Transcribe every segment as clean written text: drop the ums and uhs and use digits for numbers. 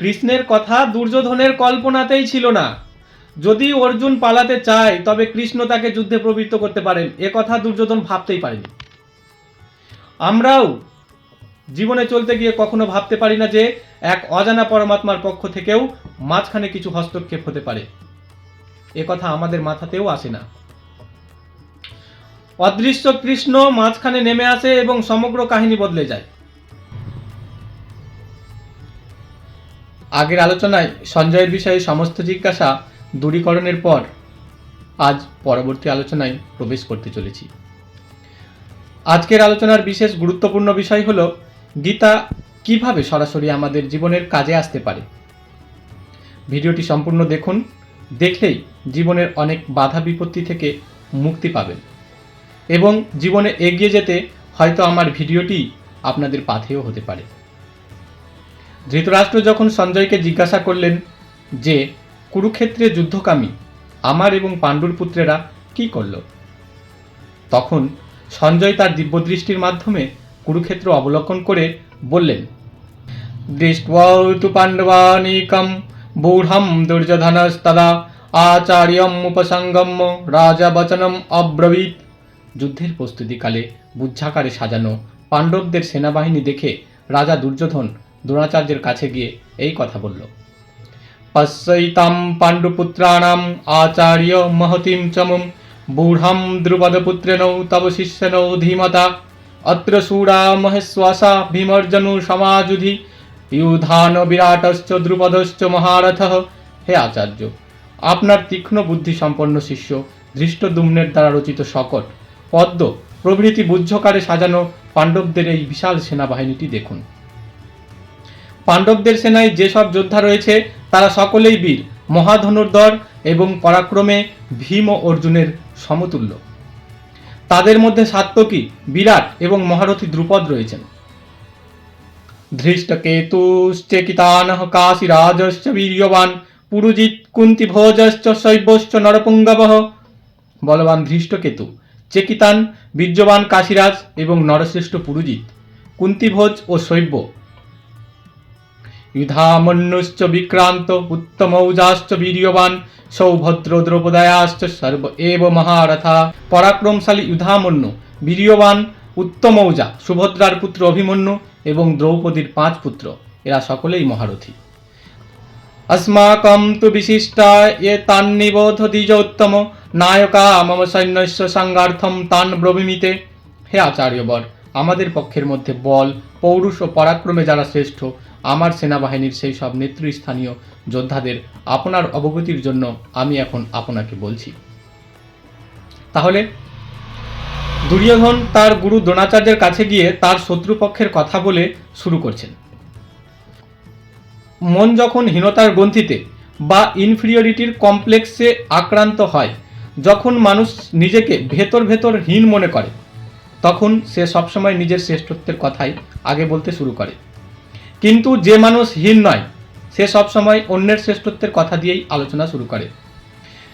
কৃষ্ণের কথা দুর্যোধনের কল্পনাতেই ছিল না। যদি অর্জুন পালাতে চায় তবে কৃষ্ণ তাকে যুদ্ধে প্রবৃত্ত করতে পারেন, এ কথা দুর্যোধন ভাবতেই পারেনি। আমরাও জীবনে চলতে গিয়ে কখনো ভাবতে পারি না যে এক অজানা পরমাত্মার পক্ষ থেকেও মাঝখানে কিছু হস্তক্ষেপ হতে পারে, এ কথা আমাদের মাথাতেও আসে না। অদৃশ্য কৃষ্ণ মাঝখানে নেমে আসে এবং সমগ্র কাহিনী বদলে যায়। আগের আলোচনায় সঞ্জয়ের বিষয়ে সমস্ত জিজ্ঞাসা দূরীকরণের পর আজ পরবর্তী আলোচনায় প্রবেশ করতে চলেছি। আজকের আলোচনার বিশেষ গুরুত্বপূর্ণ বিষয় হল গীতা কিভাবে সরাসরি আমাদের জীবনের কাজে আসতে পারে। ভিডিওটি সম্পূর্ণ দেখুন, দেখলেই জীবনের অনেক বাধা বিপত্তি থেকে মুক্তি পাবেন এবং জীবনে এগিয়ে যেতে হয়তো আমার ভিডিওটি আপনাদের পাথেয় হতে পারে। ধৃতরাষ্ট্র যখন সঞ্জয়কে জিজ্ঞাসা করলেন যে কুরুক্ষেত্রে যুদ্ধকামী আমার এবং পাণ্ডুর পুত্রেরা কি করল, তখন সঞ্জয় তার দিব্যদৃষ্টির মাধ্যমে কুরুক্ষেত্র অবলোকন করে বললেন, দৃष्ट्वा তু পাণ্ডবানীকম বূঢ়ম দুর্যোধনস্তদা আচার্যম উপসঙ্গম্য রাজা বচনম অব্রবীত। যুদ্ধের প্রস্তুতিকালে বুজ্জাকারে সাজানো পাণ্ডবদের সেনাবাহিনী দেখে রাজা দুর্যোধন দ্রোণাচার্যের কাছে গিয়ে এই কথা বলল, পশ্যৈতাম পাণ্ডুপুত্রাণাম আচার্য মহতিম চমুম বূঢ়ম দ্রুপদপুত্রেণৌ তব শিষ্যেনৌ ধীমতা অত্র শূরা মহেশ্বাসা ভীমর্জনু সমাযুধি ইউধান বিরাটশ্চ দ্রুপদশ্চ মহারথঃ। হে আচার্য, আপনার তীক্ষ্ণ বুদ্ধি সম্পন্ন শিষ্য ধৃষ্টদ্যুম্নের দ্বারা রচিত শকট, পদ্ম প্রভৃতি বুজ্জকারে সাজানো পাণ্ডবদের এই বিশাল সেনাবাহিনীটি দেখুন। পাণ্ডবদের সেনায় যেসব যোদ্ধা রয়েছে তারা সকলেই বীর, মহাধনুর্ধর এবং পরাক্রমে ভীম ও অর্জুনের সমতুল্য। তাদের মধ্যে সাত্ত্বকী, বিরাট এবং মহারথী দ্রুপদ রয়েছেন। ধৃষ্টকেতুশ্চেকিতানঃ কাশীরাজশ্চ বীর্যবান পুরুজিৎ কুন্তিভোজশ্চ শৈব্যশ্চ নরপুঙ্গবঃ। বলবান ধৃষ্টকেতু, চেকিতান বীর্যবান কাশীরাজ এবং নরশ্রেষ্ঠ পুরুজিৎ, কুন্তিভোজ ও শৈব্য, ইউধামন্যুশ্চ বিক্রান্ত উত্তমৌজাশ্চ বীর্যবান সৌভদ্র দ্রৌপদয়াশ্চ সর্ব এব মহারথা। পরাক্রমশালী ইউধামন্যু, বীর্যবান উত্তমৌজা, সুভদ্রার পুত্র অভিমন্যু এবং দ্রৌপদীর 5 পুত্র, এরা সকলেই মহারথী। अस्माकं तु विशिष्टा ये तान्निबोध द्विजोत्तम नायका मम सैन्यस्य संगार्थम तान ব্রবীমিতে। হে আচার্যবর, আমাদের পক্ষের মধ্যে বল, পৌরুষ ও পরাক্রমে যারা শ্রেষ্ঠ আমার সেনাবাহিনীর সেই সব নেতৃস্থানীয় যোদ্ধাদের আপনার অবগতির জন্য আমি এখন আপনাকে বলছি। তাহলে দুর্যোধন তার গুরু দ্রোণাচার্যের কাছে গিয়ে তার শত্রুপক্ষের কথা বলে শুরু করছেন। মন যখন হীনতার গ্রন্থিতে বা ইনফিরিয়রিটির কমপ্লেক্সে আক্রান্ত হয়, যখন মানুষ নিজেকে ভেতর ভেতর হীন মনে করে, তখন সে সবসময় নিজের শ্রেষ্ঠত্বের কথাই আগে বলতে শুরু করে। কিন্তু যে মানুষ হীন নয়, সে সবসময় অন্যের শ্রেষ্ঠত্বের কথা দিয়েই আলোচনা শুরু করে।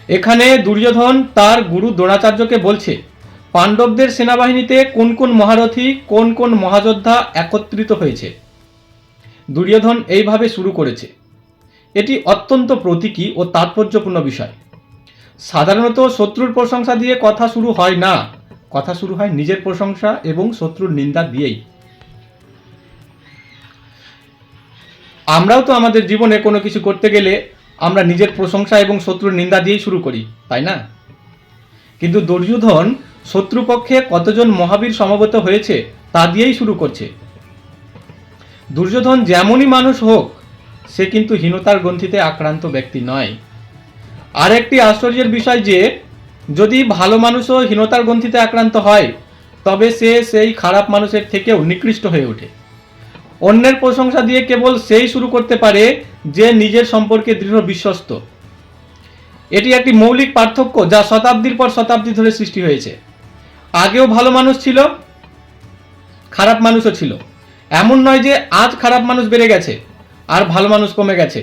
এখানে দুর্যোধন তার গুরু দ্রোণাচার্যকে বলছে পাণ্ডবদের সেনাবাহিনীতে কোন কোন মহারথী, কোন কোন মহাযোদ্ধা একত্রিত হয়েছে। দুর্যোধন এইভাবে শুরু করেছে। এটি অত্যন্ত প্রতীকী ও তাৎপর্যপূর্ণ বিষয়। সাধারণত শত্রুর প্রশংসা দিয়ে কথা শুরু হয় না, কথা শুরু হয় নিজের প্রশংসা এবং শত্রুর নিন্দা দিয়েই। আমরাও তো আমাদের জীবনে কোনো কিছু করতে গেলে আমরা নিজের প্রশংসা এবং শত্রুর নিন্দা দিয়েই শুরু করি, তাই না? কিন্তু দুর্যোধন শত্রুপক্ষে কতজন মহাবীর সমবেত হয়েছে তা দিয়েই শুরু করছে। দুর্যোধন যেমনই মানুষ হোক, সে কিন্তু হীনতার গ্রন্থিতে আক্রান্ত ব্যক্তি নয়। আর একটি আশ্চর্যের বিষয় যে যদি ভালো মানুষও হীনতার গ্রন্থিতে আক্রান্ত হয়, তবে সে সেই খারাপ মানুষের থেকেও নিকৃষ্ট হয়ে ওঠে। অন্যের প্রশংসা দিয়ে কেবল সেই শুরু করতে পারে যে নিজের সম্পর্কে দৃঢ় বিশ্বস্ত। এটি একটি মৌলিক পার্থক্য যা শতাব্দীর পর শতাব্দী ধরে সৃষ্টি হয়েছে। আগেও ভালো মানুষ ছিল, খারাপ মানুষও ছিল। এমন নয় যে আজ খারাপ মানুষ বেড়ে গেছে আর ভালো মানুষ কমে গেছে।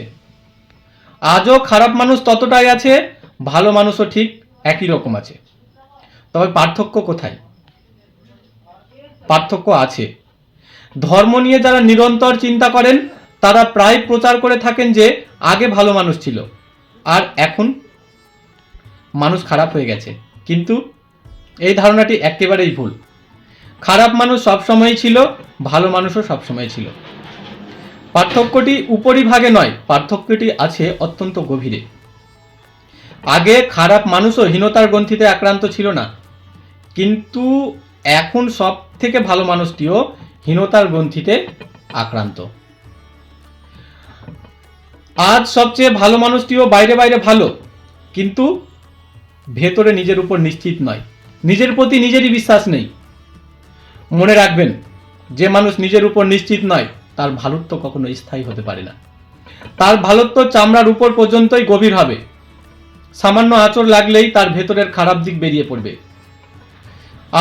আজও খারাপ মানুষ ততটাই আছে, ভালো মানুষও ঠিক একই রকম আছে। তবে পার্থক্য কোথায়? পার্থক্য আছে। ধর্ম নিয়ে যারা নিরন্তর চিন্তা করেন তারা প্রায় প্রচার করে থাকেন যে আগে ভালো মানুষ ছিল আর এখন মানুষ খারাপ হয়ে গেছে, কিন্তু এই ধারণাটি একেবারেই ভুল। খারাপ মানুষ সবসময়ই ছিল, ভালো মানুষও সবসময় ছিল। পার্থক্যটি উপরিভাগে নয়, পার্থক্যটি আছে অত্যন্ত গভীরে। আগে খারাপ মানুষও হীনতার গ্রন্থিতে আক্রান্ত ছিল না, কিন্তু এখন সব থেকে ভালো মানুষটিও হীনতার গ্রন্থিতে আক্রান্ত। আজ সবচেয়ে ভালো মানুষটিও বাইরে বাইরে ভালো, কিন্তু ভেতরে নিজের উপর নিশ্চিত নয়, নিজের প্রতি নিজেরই বিশ্বাস নেই। মনে রাখবেন, যে মানুষ নিজের উপর নিশ্চিত নয় তার ভালোত্ব কখনো স্থায়ী হতে পারে না। তার ভালোত্ব চামড়ার উপর পর্যন্তই গভীর হবে। সামান্য আঁচড় লাগলেই তার ভেতরের খারাপ দিক বেরিয়ে পড়বে।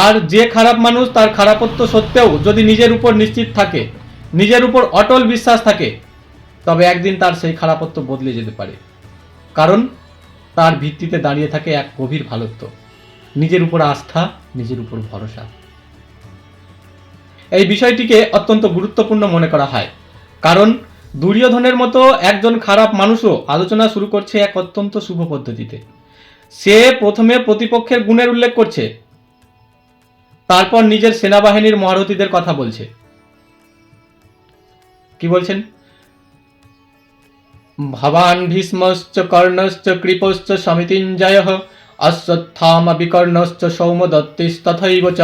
আর যে খারাপ মানুষ তার খারাপত্ব সত্ত্বেও যদি নিজের উপর নিশ্চিত থাকে, নিজের উপর অটল বিশ্বাস থাকে, তবে একদিন তার সেই খারাপত্ব বদলে যেতে পারে, কারণ তার ভিত্তিতে দাঁড়িয়ে থাকে এক গভীর ভালোত্ব, নিজের উপর আস্থা, নিজের উপর ভরসা। এই বিষয়টিকে অত্যন্ত গুরুত্বপূর্ণ মনে করা হয়, কারণ দুর্যোধনের মতো একজন খারাপ মানুষও আলোচনা শুরু করছে এক অত্যন্ত শুভ পদ্ধতিতে। সে প্রথমে প্রতিপক্ষের গুণের উল্লেখ করছে, তারপর নিজের সেনাবাহিনীর মহারথীদের কথা বলছে। কি বলছেন? ভবান ভীষ্মশ্চ কর্ণশ্চ কৃপশ্চ সমিতিঞ্জয়ঃ অশ্বত্থামা বিকর্ণশ্চ সৌমদত্তিস্তথৈব চ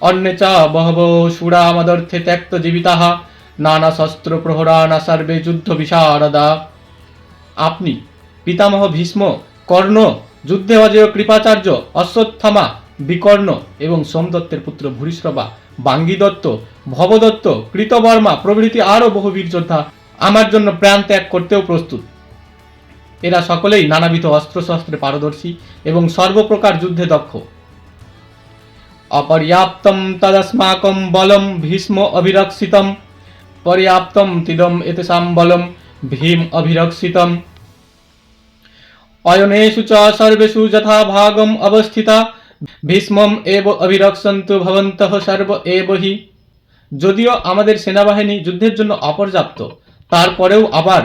অন্যে চ বহবো শূরা মদর্থে ত্যক্ত জীবিতাঃ নানা শস্ত্র প্রহরানা সর্বে যুদ্ধ বিশারদা। আপনি, পিতামহ ভীষ্ম, কর্ণ, যুদ্ধে অজেয় কৃপাচার্য, অশ্বত্থামা, বিকর্ণ এবং সোমদত্তের পুত্র ভূরিশ্রবা, বাঙ্গীদত্ত, ভবদত্ত, কৃতবর্মা প্রভৃতি আরও বহু বীর যোদ্ধা আমার জন্য প্রাণ ত্যাগ করতেও প্রস্তুত। এরা সকলেই নানাবিধ অস্ত্রশস্ত্রে পারদর্শী এবং সর্বপ্রকার যুদ্ধে দক্ষ। অপর্যাপ্তম তদস্মাকম বলম ভীষ্ম অভিরক্ষিতম পর্যাপ্তম তিদম এতেষাম বলম ভীম অভিরক্ষিতম অয়নেষু চ সর্বেষু যথা ভাগম অবস্থিতা ভীষ্মম এব অভিরক্ষন্তু ভবন্তঃ সর্ব এব হি। যদিও আমাদের সেনাবাহিনী যুদ্ধের জন্য অপর্যাপ্ত, তারপরেও আবার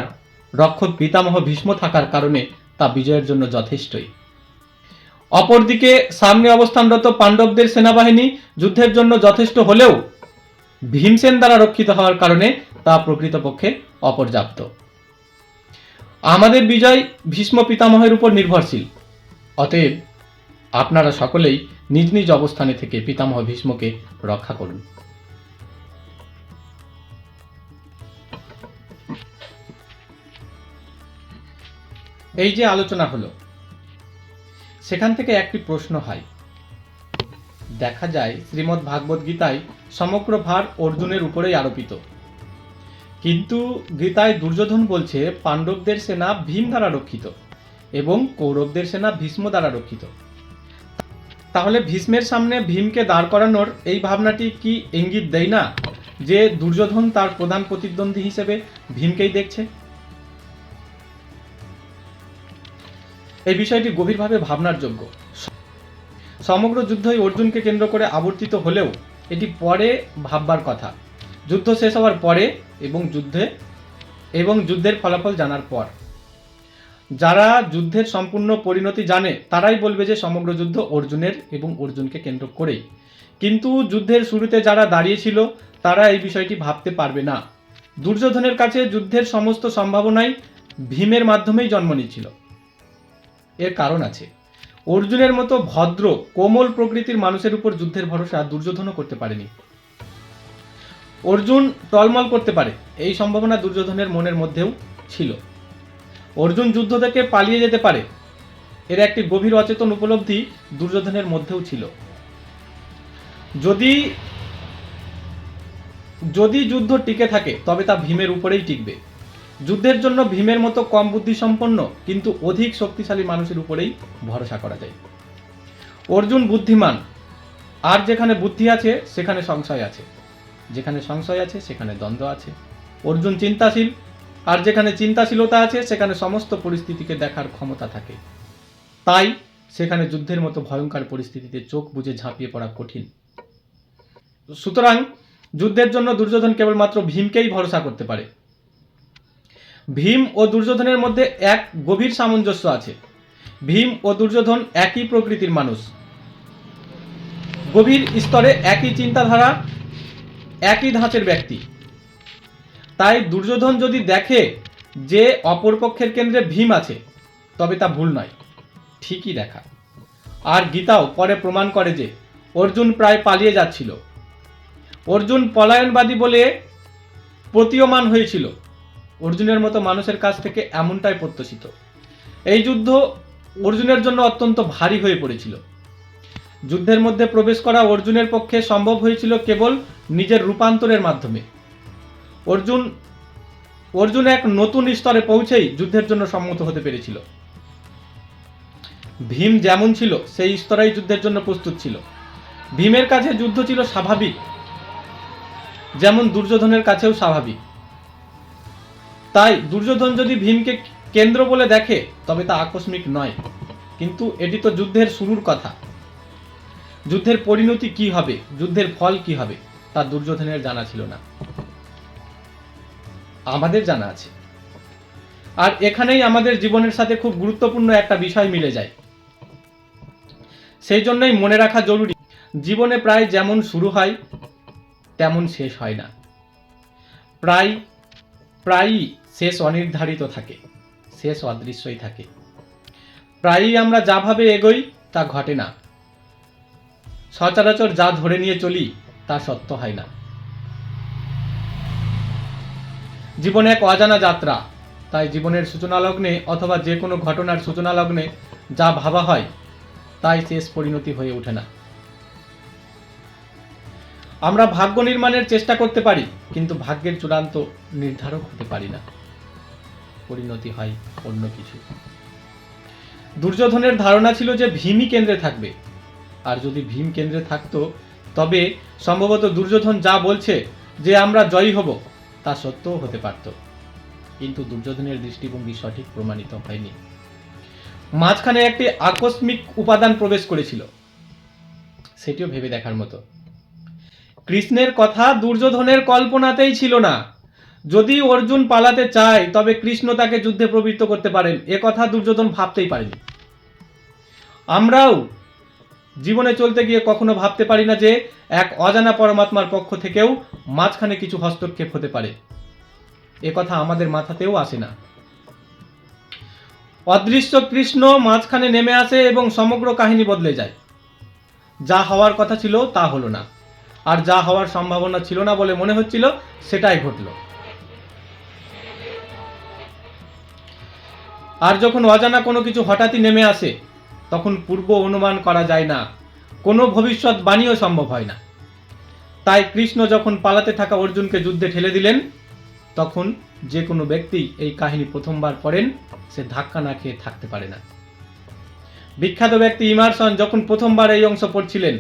রক্ষক পিতামহ ভীষ্ম থাকার কারণে তা বিজয়ের জন্য যথেষ্টই। অপরদিকে সামনে অবস্থানরত পাণ্ডবদের সেনাবাহিনী যুদ্ধের জন্য যথেষ্ট হলেও ভীমসেন দ্বারা রক্ষিত হওয়ার কারণে তা প্রকৃতপক্ষে অপর্যাপ্ত। আমাদের বিজয় ভীষ্ম পিতামহের উপর নির্ভরশীল। অতএব আপনারা সকলেই নিজ নিজ অবস্থানে থেকে পিতামহ ভীষ্মকে রক্ষা করুন। এই যে আলোচনা হলো, সেখান থেকে একটি প্রশ্ন হয়। দেখা যায় শ্রীমদ্ ভাগবত গীতায় সমগ্র ভার অর্জুনের উপরেই আরোপিত, কিন্তু গীতায় দুর্যোধন বলছে পাণ্ডবদের সেনা ভীম দ্বারা রক্ষিত এবং কৌরবদের সেনা ভীষ্ম দ্বারা রক্ষিত। তাহলে ভীষ্মের সামনে ভীমকে দাঁড় করানোর এই ভাবনাটি কি ইঙ্গিত দেয় না যে দুর্যোধন তার প্রধান প্রতিদ্বন্দ্বী হিসেবে ভীমকেই দেখছে? এই বিষয়টি গভীরভাবে ভাবনার যোগ্য। সমগ্র যুদ্ধই অর্জুনকে কেন্দ্র করে আবর্তিত হলেও এটি পরে ভাববার কথা, যুদ্ধ শেষ হওয়ার পরে এবং যুদ্ধের ফলাফল জানার পর। যারা যুদ্ধের সম্পূর্ণ পরিণতি জানে তারাই বলবে যে সমগ্র যুদ্ধ অর্জুনের এবং অর্জুনকে কেন্দ্র করেই, কিন্তু যুদ্ধের শুরুতে যারা দাঁড়িয়েছিল তারা এই বিষয়টি ভাবতে পারবে না। দুর্যোধনের কাছে যুদ্ধের সমস্ত সম্ভাবনাই ভীমের মাধ্যমেই জন্ম নিচ্ছিল। এর কারণ আছে। অর্জুনের মতো ভদ্র কোমল প্রকৃতির মানুষের উপর যুদ্ধের ভরসা দুর্যোধনও করতে পারেনি। অর্জুন টলমল করতে পারে এই সম্ভাবনা দুর্যোধনের মনের মধ্যেও ছিল। অর্জুন যুদ্ধ থেকে পালিয়ে যেতে পারে, এর একটি গভীর অচেতন উপলব্ধি দুর্যোধনের মধ্যেও ছিল। যদি যুদ্ধ টিকে থাকে তবে তা ভীমের উপরেই টিকবে। যুদ্ধের জন্য ভীমের মতো কম বুদ্ধিসম্পন্ন কিন্তু অধিক শক্তিশালী মানুষের উপরেই ভরসা করা যায়। অর্জুন বুদ্ধিমান, আর যেখানে বুদ্ধি আছে সেখানে সংশয় আছে, যেখানে সংশয় আছে সেখানে দ্বন্দ্ব আছে। অর্জুন চিন্তাশীল, আর যেখানে চিন্তাশীলতা আছে সেখানে সমস্ত পরিস্থিতিকে দেখার ক্ষমতা থাকে। তাই সেখানে যুদ্ধের মতো ভয়ঙ্কর পরিস্থিতিতে চোখ বুজে ঝাঁপিয়ে পড়া কঠিন। সুতরাং যুদ্ধের জন্য দুর্যোধন কেবলমাত্র ভীমকেই ভরসা করতে পারে। ভীম ও দুর্যোধনের মধ্যে এক গভীর সামঞ্জস্য আছে। ভীম ও দুর্যোধন একই প্রকৃতির মানুষ, গভীর স্তরে একই চিন্তাধারা, একই ধাঁচের ব্যক্তি। তাই দুর্যোধন যদি দেখে যে অপরপক্ষের কেন্দ্রে ভীম আছে, তবে তা ভুল নয়, ঠিকই দেখা। আর গীতাও পরে প্রমাণ করে যে অর্জুন প্রায় পালিয়ে যাচ্ছিল। অর্জুন পলায়নবাদী বলে প্রতীয়মান হয়েছিল। অর্জুনের মতো মানুষের কাছ থেকে এমনটাই প্রত্যাশিত। এই যুদ্ধ অর্জুনের জন্য অত্যন্ত ভারী হয়ে পড়েছিল। যুদ্ধের মধ্যে প্রবেশ করা অর্জুনের পক্ষে সম্ভব হয়েছিল কেবল নিজের রূপান্তরের মাধ্যমে। অর্জুন এক নতুন স্তরে পৌঁছেই যুদ্ধের জন্য সম্মত হতে পেরেছিল। ভীম যেমন ছিল সেই স্তরেই যুদ্ধের জন্য প্রস্তুত ছিল। ভীমের কাছে যুদ্ধ ছিল স্বাভাবিক, যেমন দুর্যোধনের কাছেও স্বাভাবিক। তাই দুর্যোধন যদি ভীমকে কেন্দ্র বলে দেখে তবে তা আকস্মিক নয়, কিন্তু এটি তো যুদ্ধের শুরুর কথা। যুদ্ধের পরিণতি কি হবে, যুদ্ধের ফল কি হবে, তা দুর্যোধনের জানা ছিল না, আমাদের জানা আছে। আর এখানেই আমাদের জীবনের সাথে খুব গুরুত্বপূর্ণ একটা বিষয় মিলে যায়। সেই জন্যই মনে রাখা জরুরি, জীবনে প্রায় যেমন শুরু হয় তেমন শেষ হয় না। প্রায়ই শেষ অনির্ধারিত থাকে, শেষ অদৃশ্যই থাকে। প্রায়ই আমরা যা ভাবে এগোই তা ঘটে না। সচরাচর যা ধরে নিয়ে চলি তা সত্য হয় না। জীবন এক অজানা যাত্রা। তাই জীবনের সূচনা লগ্নে অথবা যে কোনো ঘটনার সূচনা লগ্নে যা ভাবা হয় তাই শেষ পরিণতি হয়ে ওঠে না। আমরা ভাগ্য নির্মাণের চেষ্টা করতে পারি, কিন্তু ভাগ্যের চূড়ান্ত নির্ধারক হতে পারি না। পরিণতি হয় অন্য কিছু। দুর্যোধনের ধারণা ছিল যে ভীমই কেন্দ্রে থাকবে, আর যদি ভীম কেন্দ্রে থাকতো তবে সম্ভবত দুর্যোধন যা বলছে যে আমরা জয়ী হব তা সত্যও হতে পারত। কিন্তু দুর্যোধনের দৃষ্টিভঙ্গি সঠিক প্রমাণিত হয়নি। মাঝখানে একটি আকস্মিক উপাদান প্রবেশ করেছিল, সেটিও ভেবে দেখার মতো। কৃষ্ণের কথা দুর্যোধনের কল্পনাতেই ছিল না। যদি অর্জুন পালাতে চায় তবে কৃষ্ণ তাকে যুদ্ধে প্রবৃত্ত করতে পারেন, এ কথা দুর্যোধন ভাবতেই পারেনি। আমরাও জীবনে চলতে গিয়ে কখনো ভাবতে পারি না যে এক অজানা পরমাত্মার পক্ষ থেকেও মাঝখানে কিছু হস্তক্ষেপ হতে পারে। এ কথা আমাদের মাথাতেও আসে না। অদৃশ্য কৃষ্ণ মাঝখানে নেমে আসে এবং সমগ্র কাহিনী বদলে যায়। যা হওয়ার কথা ছিল তা হলো না, আর যা হওয়ার সম্ভাবনা ছিল না বলে মনে হচ্ছিল সেটাই ঘটল। আর যখন অজানা কোনো কিছু হঠাৎই নেমে আসে তখন পূর্ব অনুমান করা যায় না, কোনো ভবিষ্যৎবাণীও সম্ভব হয় না। তাই কৃষ্ণ যখন পালাতে থাকা অর্জুনকে যুদ্ধে ঠেলে দিলেন, তখন যে কোনো ব্যক্তি এই কাহিনী প্রথমবার পড়েন সে ধাক্কা না খেয়ে থাকতে পারে না। বিখ্যাত ব্যক্তি ইমারসন যখন প্রথমবার এই অংশ পড়ছিলেন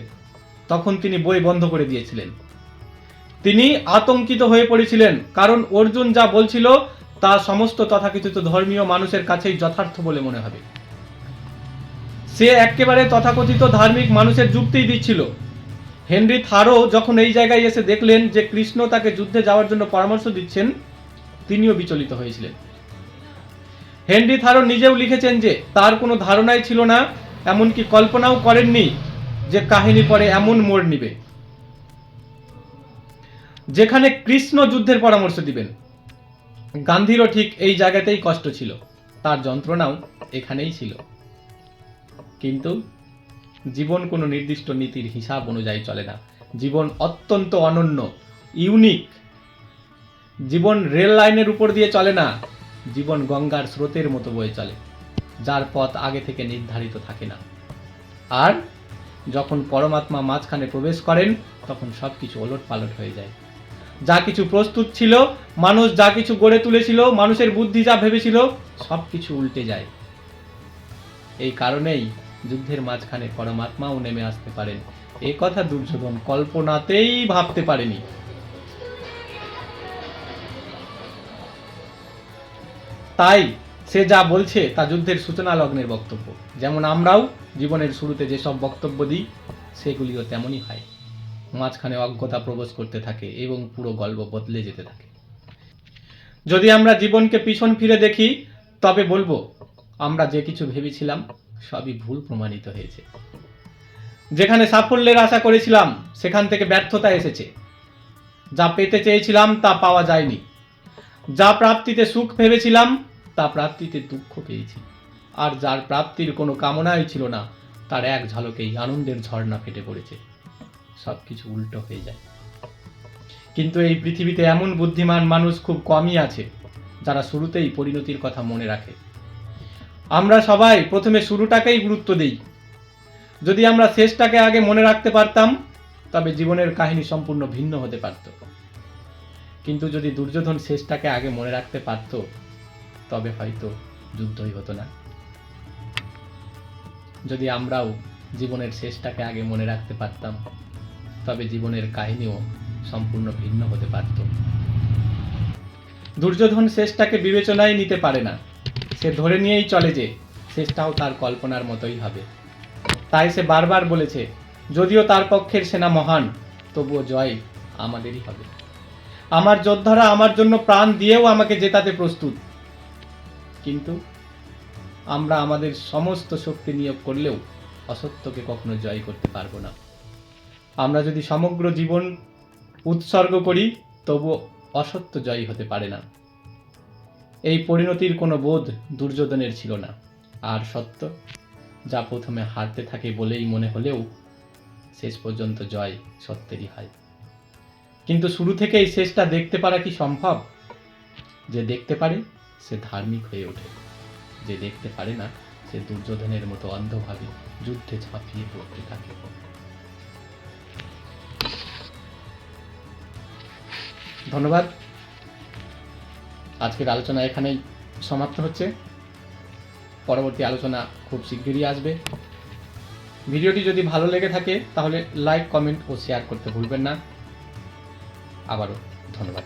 তখন তিনি বই বন্ধ করে দিয়েছিলেন। তিনি আতঙ্কিত হয়ে পড়েছিলেন, কারণ অর্জুন যা বলছিল তা সমস্ত তথাকথিত ধর্মীয় মানুষের কাছেই যথার্থ বলে মনে হবে। সে একেবারে তথাকথিত ধার্মিক মানুষের যুক্তিই দিচ্ছিল। হেনরি থারো যখন এই জায়গায় এসে দেখলেন যে কৃষ্ণ তাকে যুদ্ধে যাওয়ার জন্য পরামর্শ দিচ্ছেন, তিনিও বিচলিত হয়েছিলেন। হেনরি থারো নিজেও লিখেছেন যে তার কোনো ধারণাই ছিল না, এমনকি কল্পনাও করেননি যে কাহিনী পরে এমন মোড় নিবে যেখানে কৃষ্ণ যুদ্ধের পরামর্শ দিবেন। গান্ধীরও ঠিক এই জায়গাতেই কষ্ট ছিল, তার যন্ত্রণাও এখানেই ছিল। কিন্তু জীবন কোনো নির্দিষ্ট নীতির হিসাব অনুযায়ী চলে না। জীবন অত্যন্ত অনন্য, ইউনিক। জীবন রেল লাইনের উপর দিয়ে চলে না, জীবন গঙ্গার স্রোতের মতো বয়ে চলে, যার পথ আগে থেকে নির্ধারিত থাকে না। আর যখন পরমাত্মা মাঝখানে প্রবেশ করেন তখন সবকিছু ওলটপালট হয়ে যায়। যা কিছু প্রস্তুত ছিল, মানুষ যা কিছু গড়ে তুলেছিল, মানুষের বুদ্ধি যা ভেবেছিল, সবকিছু উল্টে যায়। এই কারণেই যুদ্ধের মাঝখানে পরমাত্মাও নেমে আসতে পারেন, এ কথা দুর্যোধন কল্পনাতেই ভাবতে পারেনি। তাই সে যা বলছে তা যুদ্ধের সূচনা লগ্নের বক্তব্য। যেমন আমরাও জীবনের শুরুতে যেসব বক্তব্য দিই সেগুলিও তেমনই হয়। মাঝখানে অজ্ঞতা প্রবেশ করতে থাকে এবং পুরো গল্প বদলে যেতে থাকে। যদি আমরা জীবনকে পিছন ফিরে দেখি তবে বলবো আমরা যে কিছু ভেবেছিলাম সবই ভুল প্রমাণিত হয়েছে। যেখানে সাফল্যের আশা করেছিলাম সেখান থেকে ব্যর্থতা এসেছে। যা পেতে চেয়েছিলাম তা পাওয়া যায়নি। যা প্রাপ্তিতে সুখ ভেবেছিলাম তা প্রাপ্তিতে দুঃখ পেয়েছি। আর যার প্রাপ্তির কোনো কামনাই ছিল না তার এক ঝলকেই আনন্দের ঝর্ণা ফেটে পড়েছে। সবকিছু উল্টো হয়ে যায়। কিন্তু এই পৃথিবীতে এমন বুদ্ধিমান মানুষ খুব কমই আছে যারা শুরুতেই পরিণতির কথা মনে রাখে। আমরা সবাই প্রথমে শুরুটাকেই গুরুত্ব দিই। যদি আমরা শেষটাকে আগে মনে রাখতে পারতাম তবে জীবনের কাহিনী সম্পূর্ণ ভিন্ন হতে পারত। কিন্তু যদি দুর্যোধন শেষটাকে আগে মনে রাখতে পারত তবে হয়তো যুদ্ধই হতো না। যদি আমরাও জীবনের শেষটাকে আগে মনে রাখতে পারতাম তবে জীবনের কাহিনীও সম্পূর্ণ ভিন্ন হতে পারত। দুর্যোধন শেষটাকে বিবেচনায় নিতে পারে না। সে ধরে নিয়েই চলে যে শেষটাও তার কল্পনার মতোই হবে। তাই সে বারবার বলেছে, যদিও তার পক্ষের সেনা মহান তবুও জয় আমাদেরই হবে। আমার যোদ্ধারা আমার জন্য প্রাণ দিয়েও আমাকে জেতাতে প্রস্তুত। কিন্তু আমরা আমাদের সমস্ত শক্তি নিয়োগ করলেও অসত্যকে কখনো জয় করতে পারবো না। আমরা যদি সমগ্র জীবন উৎসর্গ করি তবুও অসত্য জয়ী হতে পারে না। এই পরিণতির কোনো বোধ দুর্যোধনের ছিল না। আর সত্য যা প্রথমে হারতে থাকে বলেই মনে হলেও শেষ পর্যন্ত জয় সত্যেরই হয়। কিন্তু শুরু থেকেই শেষটা দেখতে পারা কি সম্ভব? যে দেখতে পারে সে ধার্মিক হয়ে ওঠে, যে দেখতে পারে না সে দুর্যোধনের মতো অন্ধভাবে যুদ্ধে ঝাঁপিয়ে পড়তে থাকে। ধন্যবাদ। আজকের আলোচনা এখানেই সমাপ্ত হচ্ছে। পরবর্তী আলোচনা খুব শীঘ্রই আসবে। ভিডিওটি যদি ভালো লেগে থাকে তাহলে লাইক, কমেন্ট ও শেয়ার করতে ভুলবেন না। আবারও ধন্যবাদ।